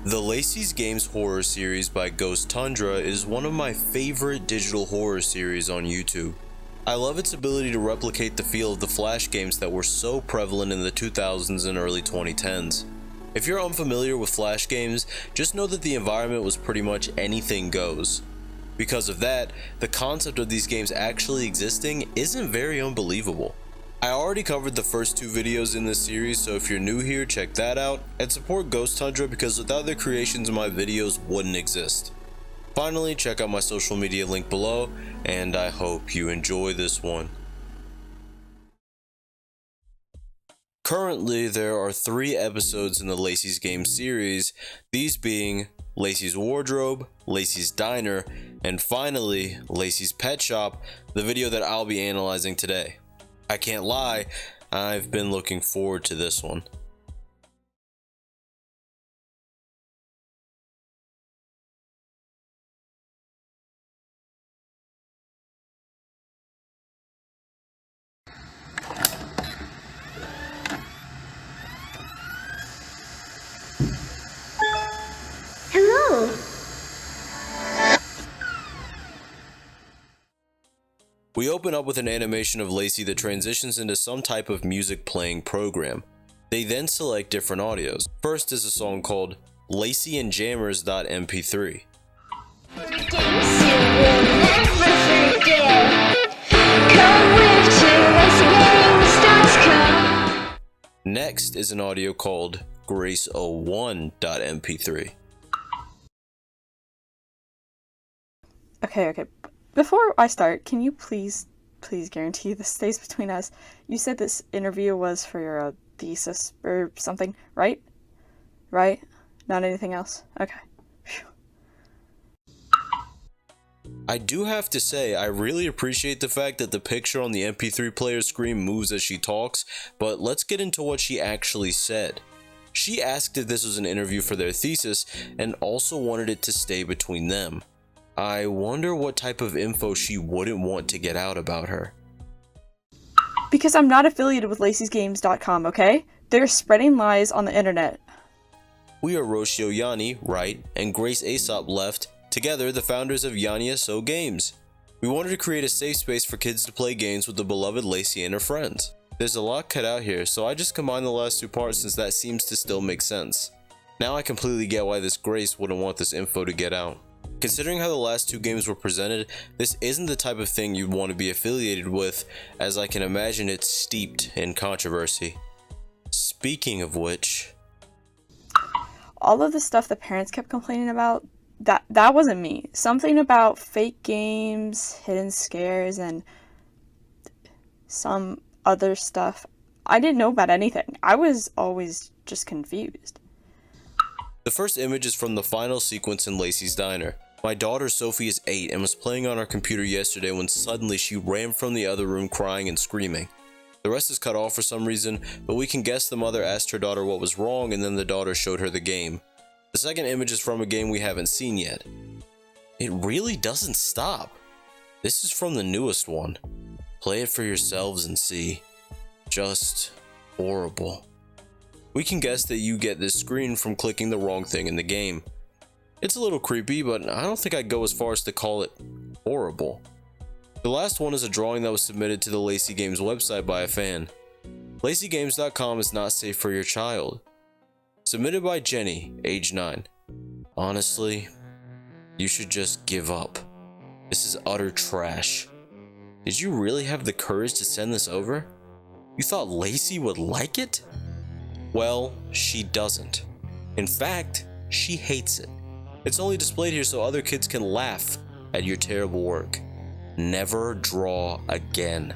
The Lacey's Games horror series by GhostTundra is one of my favorite digital horror series on YouTube. I love its ability to replicate the feel of the Flash games that were so prevalent in the 2000s and early 2010s. If you're unfamiliar with Flash games, just know that the environment was pretty much anything goes. Because of that, the concept of these games actually existing isn't very unbelievable. I already covered the first 2 videos in this series, so if you're new here, check that out, and support GhostTundra because without their creations my videos wouldn't exist. Finally, check out my social media link below, and I hope you enjoy this one. Currently, there are 3 episodes in the Lacey's Game series, these being Lacey's Wardrobe, Lacey's Diner, and finally, Lacey's Pet Shop, the video that I'll be analyzing today. I can't lie, I've been looking forward to this one. Hello. We open up with an animation of Lacy that transitions into some type of music playing program. They then select different audios. First is a song called LaceyandJammers.mp3. Next is an audio called Grace01.mp3. Okay. Before I start, can you please guarantee this stays between us? You said this interview was for your thesis or something, right? Right? Not anything else? Okay. Phew. I do have to say, I really appreciate the fact that the picture on the MP3 player screen moves as she talks, but let's get into what she actually said. She asked if this was an interview for their thesis and also wanted it to stay between them. I wonder what type of info she wouldn't want to get out about her. Because I'm not affiliated with Lacey'sGames.com, okay? They're spreading lies on the internet. We are Roshio Yanni, right, and Grace Aesop left, together the founders of Yanni So Games. We wanted to create a safe space for kids to play games with the beloved Lacy and her friends. There's a lot cut out here, so I just combined the last 2 parts since that seems to still make sense. Now I completely get why this Grace wouldn't want this info to get out. Considering how the last 2 games were presented, this isn't the type of thing you'd want to be affiliated with, as I can imagine it's steeped in controversy. Speaking of which... all of the stuff the parents kept complaining about, that wasn't me. Something about fake games, hidden scares, and some other stuff. I didn't know about anything. I was always just confused. The first image is from the final sequence in Lacey's Diner. My daughter Sophie is 8 and was playing on our computer yesterday when suddenly she ran from the other room crying and screaming. The rest is cut off for some reason, but we can guess the mother asked her daughter what was wrong and then the daughter showed her the game. The second image is from a game we haven't seen yet. It really doesn't stop. This is from the newest one. Play it for yourselves and see. Just horrible. We can guess that you get this screen from clicking the wrong thing in the game. It's a little creepy, but I don't think I'd go as far as to call it horrible. The last one is a drawing that was submitted to the Lacy Games website by a fan. LaceyGames.com is not safe for your child. Submitted by Jenny, age 9. Honestly, you should just give up. This is utter trash. Did you really have the courage to send this over? You thought Lacy would like it? Well, she doesn't. In fact, she hates it. It's only displayed here so other kids can laugh at your terrible work. Never draw again.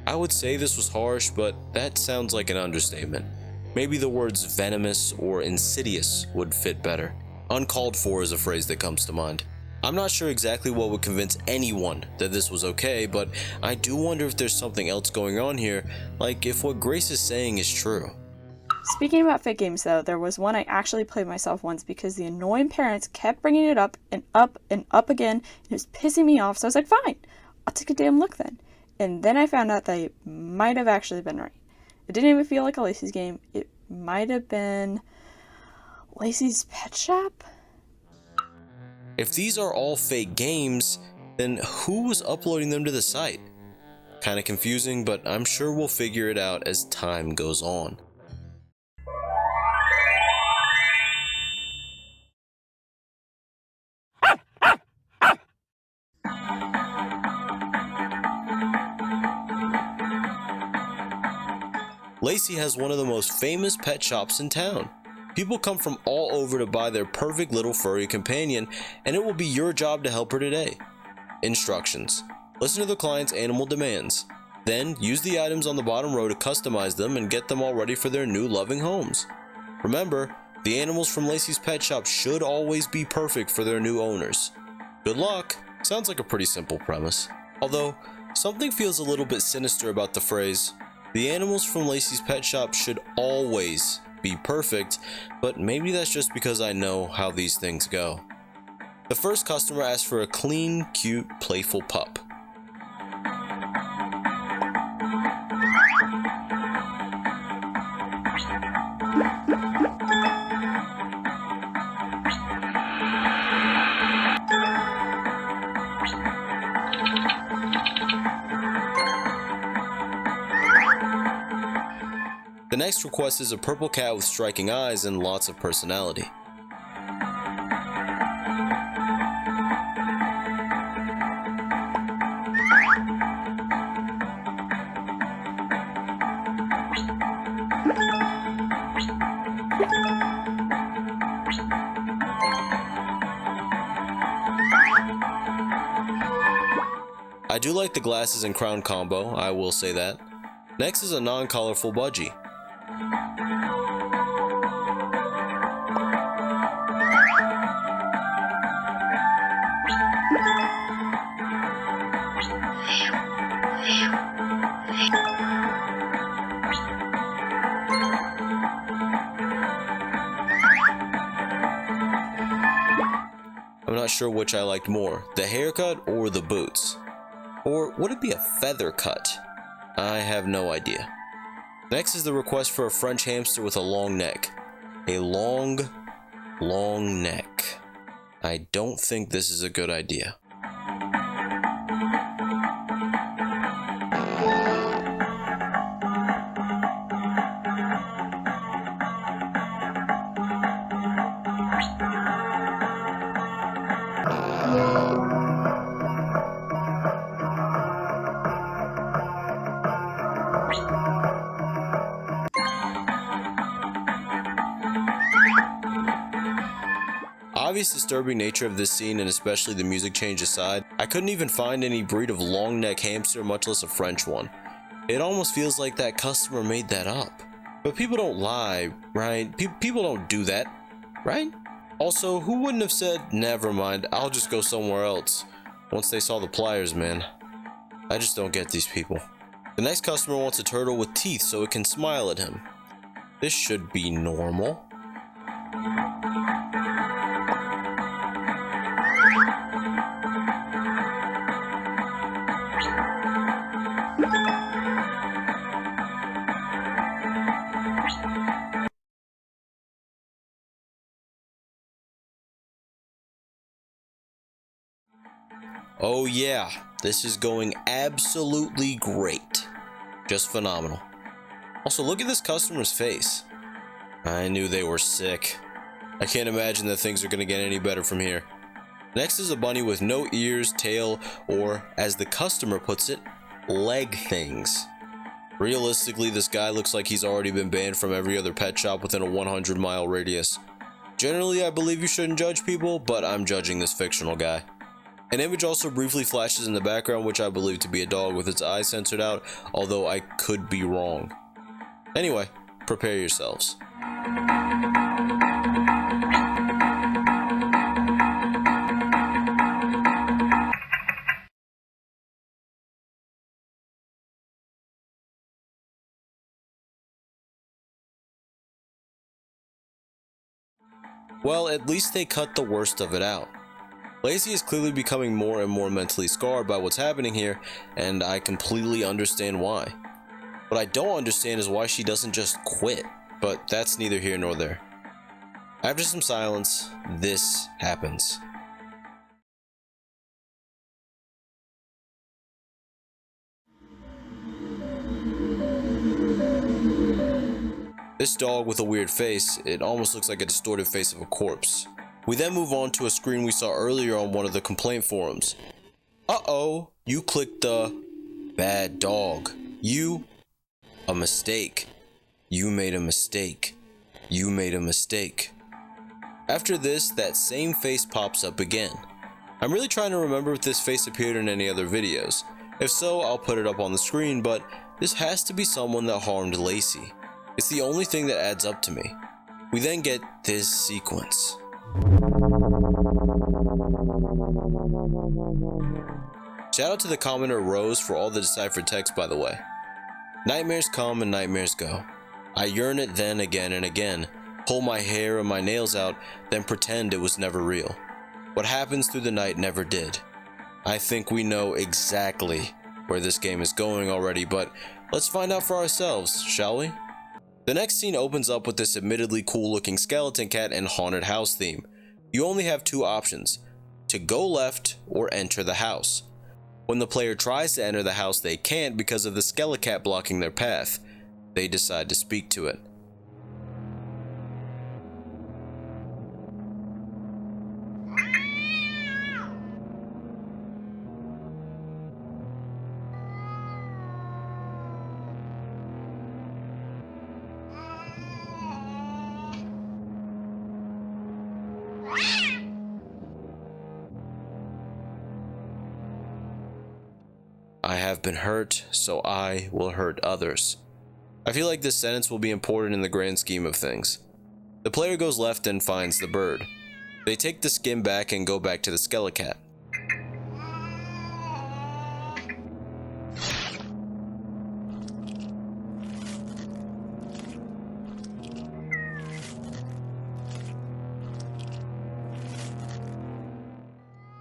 I would say this was harsh, but that sounds like an understatement. Maybe the words venomous or insidious would fit better. Uncalled for is a phrase that comes to mind. I'm not sure exactly what would convince anyone that this was okay, but I do wonder if there's something else going on here, like if what Grace is saying is true. Speaking about fake games though, there was one I actually played myself once because the annoying parents kept bringing it up and up and up again, and it was pissing me off, so I was like, fine, I'll take a damn look then. And then I found out they might have actually been right. It didn't even feel like a Lacey's game. It might have been Lacey's Pet Shop? If these are all fake games, then who was uploading them to the site? Kinda confusing, but I'm sure we'll figure it out as time goes on. Lacy has one of the most famous pet shops in town. People come from all over to buy their perfect little furry companion, and it will be your job to help her today. Instructions: listen to the client's animal demands. Then use the items on the bottom row to customize them and get them all ready for their new loving homes. Remember, the animals from Lacy's Pet Shop should always be perfect for their new owners. Good luck! Sounds like a pretty simple premise. Although, something feels a little bit sinister about the phrase, the animals from Lacy's Pet Shop should always be perfect, but maybe that's just because I know how these things go. The first customer asked for a clean, cute, playful pup. The next request is a purple cat with striking eyes and lots of personality. I do like the glasses and crown combo, I will say that. Next is a non-colorful budgie. I'm not sure which I liked more, the haircut or the boots. Or would it be a feather cut? I have no idea. Next is the request for a French hamster with a long neck. A long neck. I don't think this is a good idea. Obvious disturbing nature of this scene and especially the music change aside, I couldn't even find any breed of long neck hamster, much less a French one. It almost feels like that customer made that up. But people don't lie, right? People don't do that, right? Also, who wouldn't have said, never mind, I'll just go somewhere else, once they saw the pliers, man? I just don't get these people. The next customer wants a turtle with teeth so it can smile at him. This should be normal. Oh yeah, this is going absolutely great. Just phenomenal. Also, look at this customer's face. I knew they were sick. I can't imagine that things are going to get any better from here. Next is a bunny with no ears, tail, or, as the customer puts it, leg things. Realistically, this guy looks like he's already been banned from every other pet shop within a 100-mile radius. Generally, I believe you shouldn't judge people, but I'm judging this fictional guy. An image also briefly flashes in the background, which I believe to be a dog with its eyes censored out, although I could be wrong. Anyway, prepare yourselves. Well, at least they cut the worst of it out. Lacy is clearly becoming more and more mentally scarred by what's happening here, and I completely understand why. What I don't understand is why she doesn't just quit, but that's neither here nor there. After some silence, this happens. This dog with a weird face, it almost looks like a distorted face of a corpse. We then move on to a screen we saw earlier on one of the complaint forums. Uh-oh, you clicked the bad dog. A mistake. You made a mistake. You made a mistake. After this, that same face pops up again. I'm really trying to remember if this face appeared in any other videos. If so, I'll put it up on the screen, but this has to be someone that harmed Lacy. It's the only thing that adds up to me. We then get this sequence. Shout out to the commenter Rose for all the deciphered text, by the way. Nightmares come and nightmares go. I yearn it then again and again, pull my hair and my nails out, then pretend it was never real. What happens through the night never did. I think we know exactly where this game is going already, but let's find out for ourselves, shall we? The next scene opens up with this admittedly cool looking skeleton cat and haunted house theme. You only have two options, to go left or enter the house. When the player tries to enter the house, they can't because of the skelecat blocking their path. They decide to speak to it. I have been hurt, so I will hurt others. I feel like this sentence will be important in the grand scheme of things. The player goes left and finds the bird. They take the skin back and go back to the skelecat.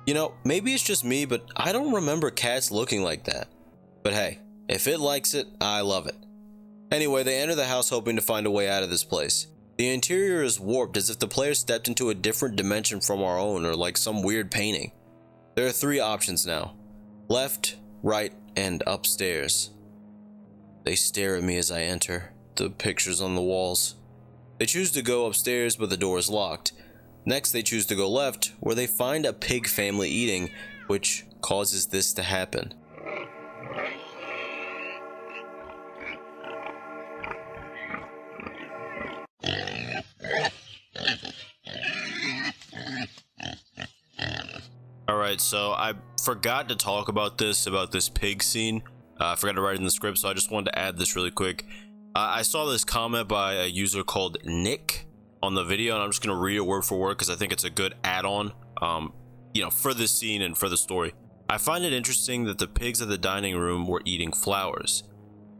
You know, maybe it's just me, but I don't remember cats looking like that. But hey, if it likes it, I love it. Anyway, they enter the house hoping to find a way out of this place. The interior is warped as if the player stepped into a different dimension from our own, or like some weird painting. There are three options now: left, right, and upstairs. They stare at me as I enter, the pictures on the walls. They choose to go upstairs, but the door is locked. Next, they choose to go left, where they find a pig family eating, which causes this to happen. Alright, so I forgot to talk about this pig scene. I forgot to write it in the script, so I just wanted to add this really quick. I saw this comment by a user called Nick on the video, and I'm just gonna read it word for word because I think it's a good add-on, for this scene and for the story. I find it interesting that the pigs at the dining room were eating flowers.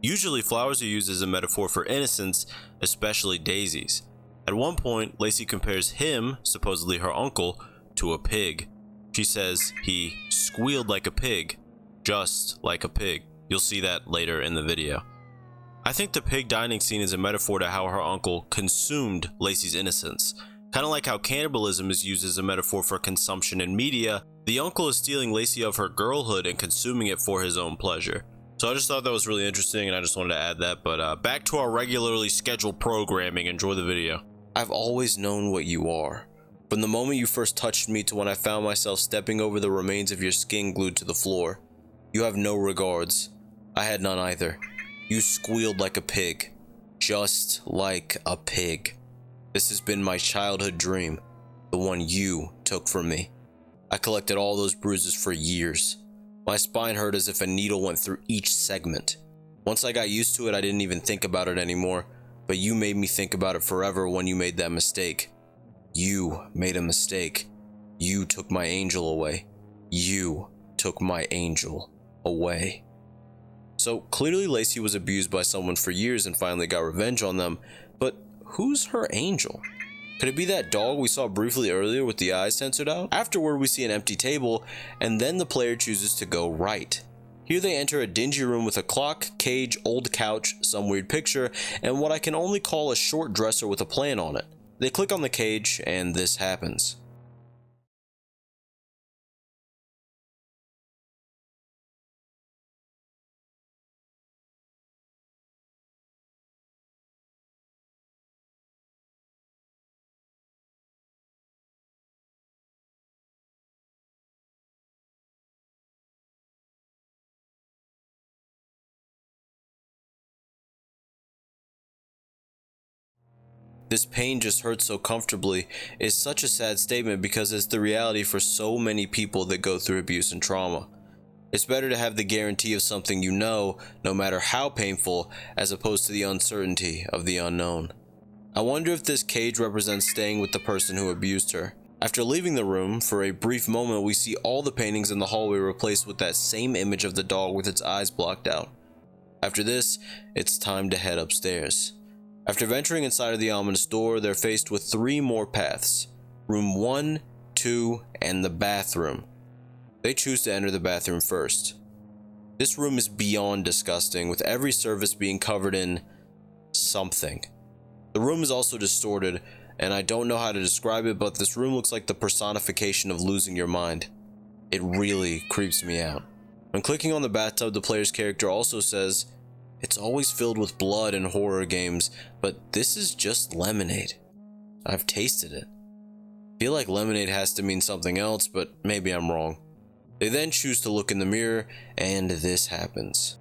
Usually flowers are used as a metaphor for innocence, especially daisies. At one point, Lacy compares him, supposedly her uncle, to a pig. She says he squealed like a pig, just like a pig. You'll see that later in the video. I think the pig dining scene is a metaphor to how her uncle consumed Lacy's innocence. Kind of like how cannibalism is used as a metaphor for consumption in media, the uncle is stealing Lacy of her girlhood and consuming it for his own pleasure. So I just thought that was really interesting, and I just wanted to add that. But back to our regularly scheduled programming. Enjoy the video. I've always known what you are. From the moment you first touched me to when I found myself stepping over the remains of your skin glued to the floor. You have no regards. I had none either. You squealed like a pig. Just like a pig. This has been my childhood dream. The one you took from me. I collected all those bruises for years. My spine hurt as if a needle went through each segment. Once I got used to it, I didn't even think about it anymore. But you made me think about it forever when you made that mistake. You made a mistake. You took my angel away. You took my angel away. So clearly Lacy was abused by someone for years and finally got revenge on them, but who's her angel? Could it be that dog we saw briefly earlier with the eyes censored out? Afterward, we see an empty table, and then the player chooses to go right. Here they enter a dingy room with a clock, cage, old couch, some weird picture, and what I can only call a short dresser with a plant on it. They click on the cage and this happens. This pain just hurts so comfortably is such a sad statement because it's the reality for so many people that go through abuse and trauma. It's better to have the guarantee of something you know, no matter how painful, as opposed to the uncertainty of the unknown. I wonder if this cage represents staying with the person who abused her. After leaving the room, for a brief moment we see all the paintings in the hallway replaced with that same image of the dog with its eyes blocked out. After this, it's time to head upstairs. After venturing inside of the ominous door, they're faced with 3 more paths. Room 1, 2, and the bathroom. They choose to enter the bathroom first. This room is beyond disgusting, with every surface being covered in something. The room is also distorted, and I don't know how to describe it, but this room looks like the personification of losing your mind. It really creeps me out. When clicking on the bathtub, the player's character also says, "It's always filled with blood in horror games, but this is just lemonade. I've tasted it." I feel like lemonade has to mean something else, but maybe I'm wrong. They then choose to look in the mirror, and this happens.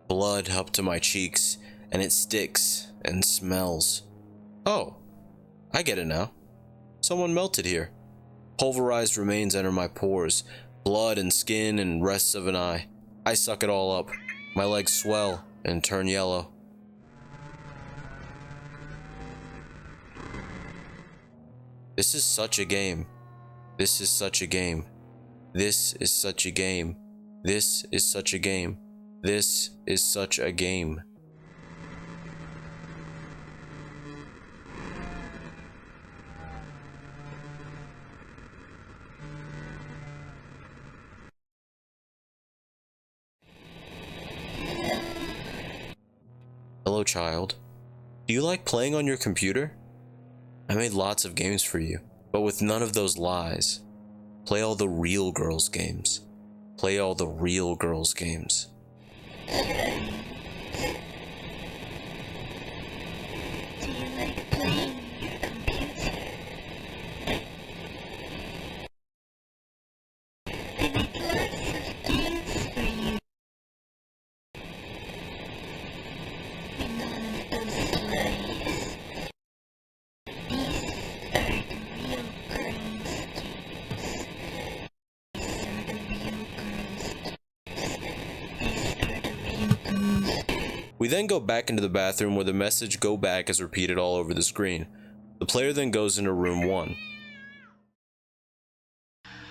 Blood up to my cheeks, and it sticks and smells. Oh, I get it now. Someone melted here. Pulverized remains enter my pores, blood and skin and rests of an eye. I suck it all up. My legs swell and turn yellow. This is such a game. This is such a game. This is such a game. This is such a game. This is such a game. Hello, child. Do you like playing on your computer? I made lots of games for you, but with none of those lies. Play all the real girls' games. Play all the real girls' games. Do you like playing your computer? I make lots of games for you. And none of those lies. These are the real girls' games. These are the real girls' games. We then go back into the bathroom where the message "go back" is repeated all over the screen. The player then goes into room 1.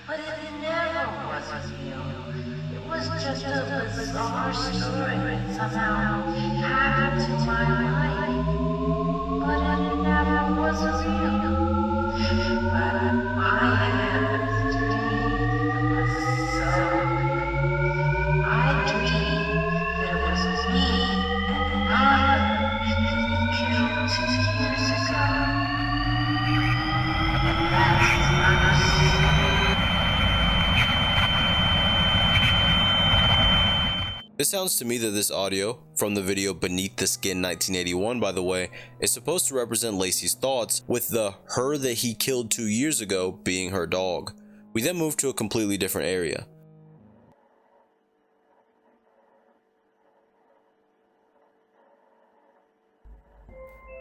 But it never was real. It was just a bizarre story that somehow happened to my life. But it never was real. But I had this dream that was so real. I dreamed that it was me and another that we killed 2 years ago. And that's another. It sounds to me that this audio, from the video Beneath the Skin 1981 by the way, is supposed to represent Lacey's thoughts, with the her that he killed 2 years ago being her dog. We then move to a completely different area.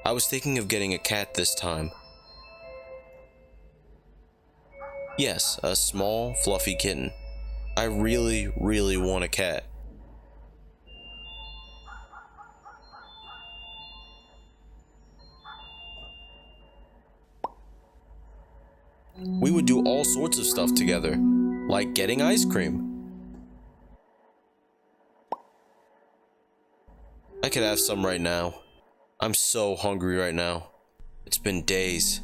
I was thinking of getting a cat this time. Yes, a small, fluffy kitten. I really, really want a cat. We would do all sorts of stuff together, like getting ice cream. I I could have some right now. I'm so hungry right now. It's been days.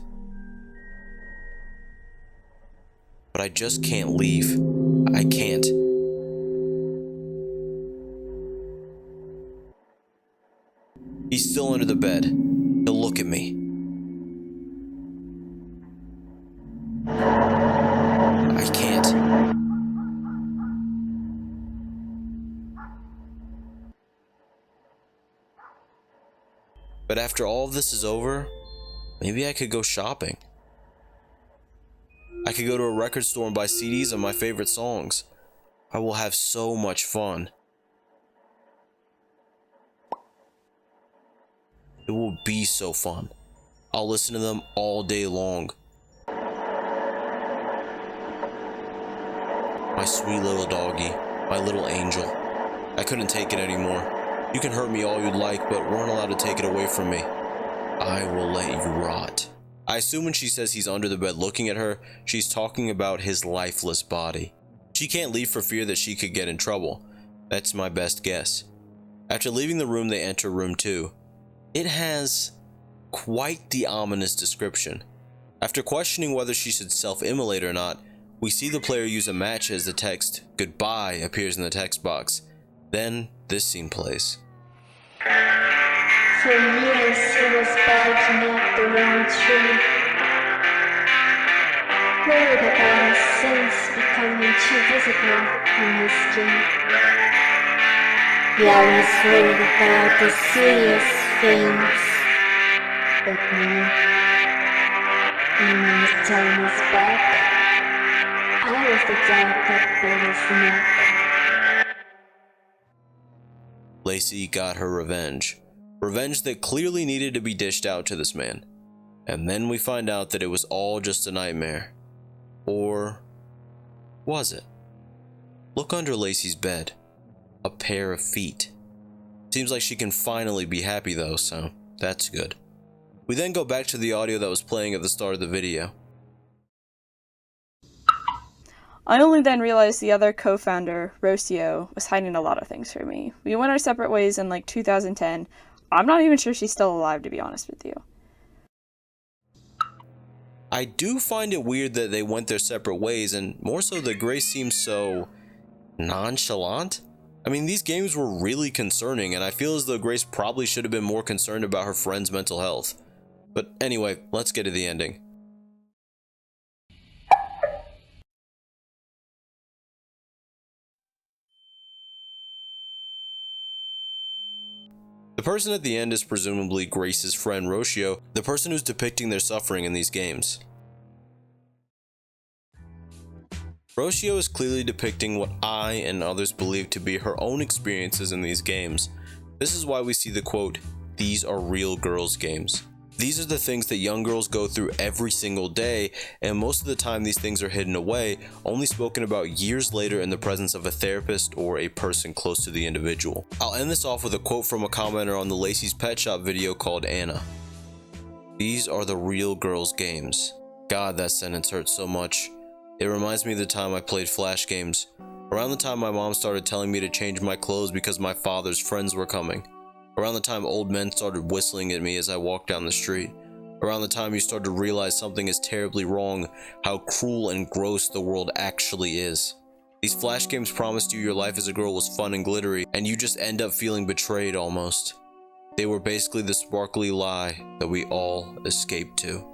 But I just can't leave. I can't. He's still under the bed. He'll look at me. I can't. But after all of this is over, maybe I could go shopping. I could go to a record store and buy CDs of my favorite songs. I will have so much fun. It will be so fun. I'll listen to them all day long. My sweet little doggy, my little angel. I couldn't take it anymore. You can hurt me all you'd like, but weren't allowed to take it away from me. I will let you rot. I assume when she says he's under the bed looking at her, she's talking about his lifeless body. She can't leave for fear that she could get in trouble. That's my best guess. After leaving the room, they enter room 2. It has quite the ominous description. After questioning whether she should self-immolate or not, we see the player use a match as the text "Goodbye" appears in the text box. Then this scene plays. For years he was barking at the wrong tree. Worried about his sins becoming too visible on his skin. He always worried about the serious things. But now, when his time is back, I was the dog that bit his neck. Lacy got her revenge. Revenge that clearly needed to be dished out to this man. And then we find out that it was all just a nightmare. Or was it? Look under Lacy's bed. A pair of feet. Seems like she can finally be happy though, so that's good. We then go back to the audio that was playing at the start of the video. I only then realized the other co-founder, Rocio, was hiding a lot of things from me. We went our separate ways in like 2010. I'm not even sure she's still alive, to be honest with you. I do find it weird that they went their separate ways, and more so that Grace seems so nonchalant. I mean, these games were really concerning, and I feel as though Grace probably should have been more concerned about her friend's mental health. But anyway, let's get to the ending. The person at the end is presumably Grace's friend Rocio, the person who's depicting their suffering in these games. Rocio is clearly depicting what I and others believe to be her own experiences in these games. This is why we see the quote, "These are real girls' games." These are the things that young girls go through every single day, and most of the time these things are hidden away, only spoken about years later in the presence of a therapist or a person close to the individual. I'll end this off with a quote from a commenter on the Lacey's Petshop video called Anna. "These are the real girls' games." God, that sentence hurts so much. It reminds me of the time I played Flash games. Around the time my mom started telling me to change my clothes because my father's friends were coming. Around the time old men started whistling at me as I walked down the street. Around the time you start to realize something is terribly wrong, how cruel and gross the world actually is. These Flash games promised you your life as a girl was fun and glittery, and you just end up feeling betrayed almost. They were basically the sparkly lie that we all escaped to.